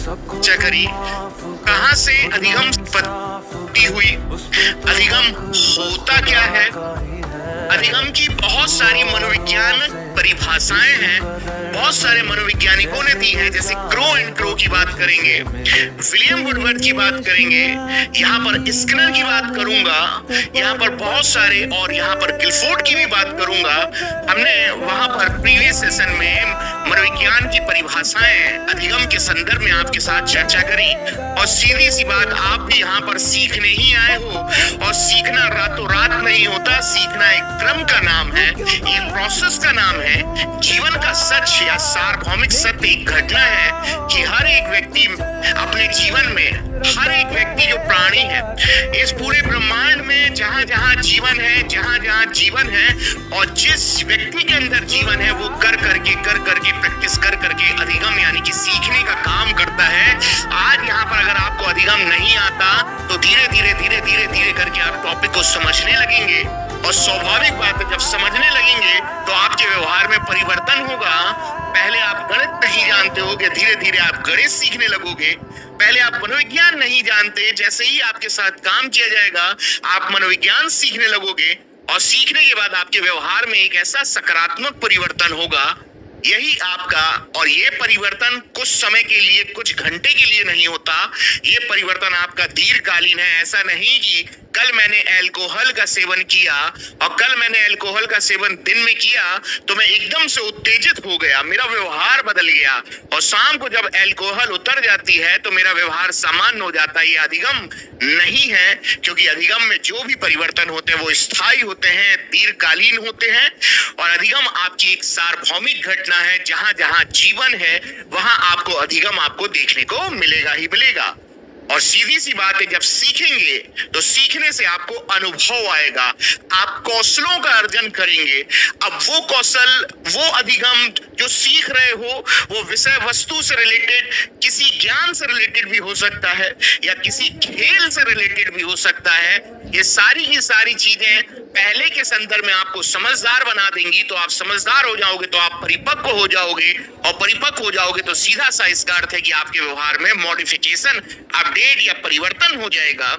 चर्चा करी, कहाँ से अधिगम उत्पत्ति हुई, अधिगम होता क्या है। अधिगम की बहुत सारी मनोविज्ञान परिभाषाएं हैं, बहुत सारे मनोवैज्ञानिकों ने दी हैं। जैसे क्रो एंड क्रो की बात करेंगे, विलियम वुडवर्ड की बात करेंगे, यहाँ पर स्किनर की बात करूंगा, यहाँ पर बहुत सारे, और यहाँ पर गिलफोर्ड की भी बात करूंगा। हमने वहां पर प्रीवियस सेशन में मनोविज्ञान की परिभाषाएं अधिगम के संदर्भ में आपके साथ चर्चा करी। और सीधी सी बात, आप भी यहाँ पर सीखने ही आए हो, और सीखना रातों रात नहीं होता। सीखना एक क्रम का नाम है, ये प्रोसेस का नाम है। जीवन का सच या सार्वभौमिक सत्य एक घटना है कि हर एक व्यक्ति अपने जीवन में, हर एक व्यक्ति जो प्राणी है इस पूरे ब्रह्मांड में, जहां जहां जीवन है, जहां जहां जीवन है, और जिस व्यक्ति के अंदर जीवन है, वो कर करके प्रैक्टिस कर करके अधिगम यानी कि सीखने का काम करता है। आज यहाँ पर अगर आपको अधिगम नहीं आता तो धीरे धीरे करके आप टॉपिक को समझने लगेंगे, और स्वाभाविक बात है, जब समझने लगेंगे तो आपके व्यवहार में परिवर्तन होगा। पहले आप गणित नहीं जानते होगे, धीरे धीरे आप गणित सीखने लगोगे। पहले आप मनोविज्ञान नहीं जानते, जैसे ही आपके साथ काम किया जाएगा आप मनोविज्ञान सीखने लगोगे, और सीखने के बाद आपके व्यवहार में एक ऐसा सकारात्मक परिवर्तन होगा। यही आपका, और ये परिवर्तन कुछ समय के लिए, कुछ घंटे के लिए नहीं होता, ये परिवर्तन आपका दीर्घकालीन है। ऐसा नहीं कि कल मैंने अल्कोहल का सेवन किया और कल मैंने अल्कोहल का सेवन दिन में किया तो मैं एकदम से उत्तेजित हो गया, मेरा व्यवहार बदल गया, और शाम को जब अल्कोहल उतर जाती है तो मेरा व्यवहार सामान्य हो जाता है। ये अधिगम नहीं है, क्योंकि अधिगम में जो भी परिवर्तन होते हैं वो स्थायी होते हैं, दीर्घकालीन होते हैं। और अधिगम आपकी एक सार्वभौमिक घटना है, जहां जहां जीवन है वहां आपको अधिगम आपको देखने को मिलेगा ही मिलेगा। और सीधी सी बात है, जब सीखेंगे तो सीखने से आपको अनुभव आएगा, आप कौशलों का अर्जन करेंगे। अब वो कौशल, वो अधिगम जो सीख रहे हो, वो विषय वस्तु से रिलेटेड, किसी ज्ञान से रिलेटेड भी हो सकता है, या किसी खेल से रिलेटेड भी हो सकता है। ये सारी की सारी चीजें पहले के संदर्भ में आपको समझदार बना देंगी। तो आप समझदार हो जाओगे तो आप परिपक्व हो जाओगे, और परिपक्व हो जाओगे तो सीधा सा इसका अर्थ है कि आपके व्यवहार में मॉडिफिकेशन, अपडेट या परिवर्तन हो जाएगा।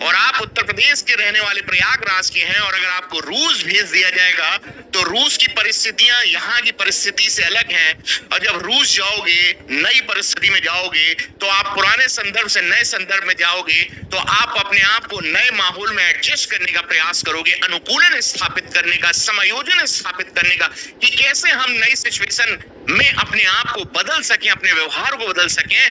और आप उत्तर प्रदेश के रहने वाले प्रयागराज के हैं, और अगर आपको रूस भेज दिया जाएगा तो रूस की परिस्थितियां यहाँ की परिस्थिति से अलग हैं। और जब रूस जाओगे, नई परिस्थिति में जाओगे, तो आप पुराने संदर्भ से नए संदर्भ में जाओगे, तो आप अपने आप को नए माहौल में एडजस्ट करने का प्रयास करोगे, अनुकूलन स्थापित करने का, समायोजन स्थापित करने का, कि कैसे हम नई सिचुएशन में अपने आप को बदल सकें, अपने व्यवहार को बदल सकें।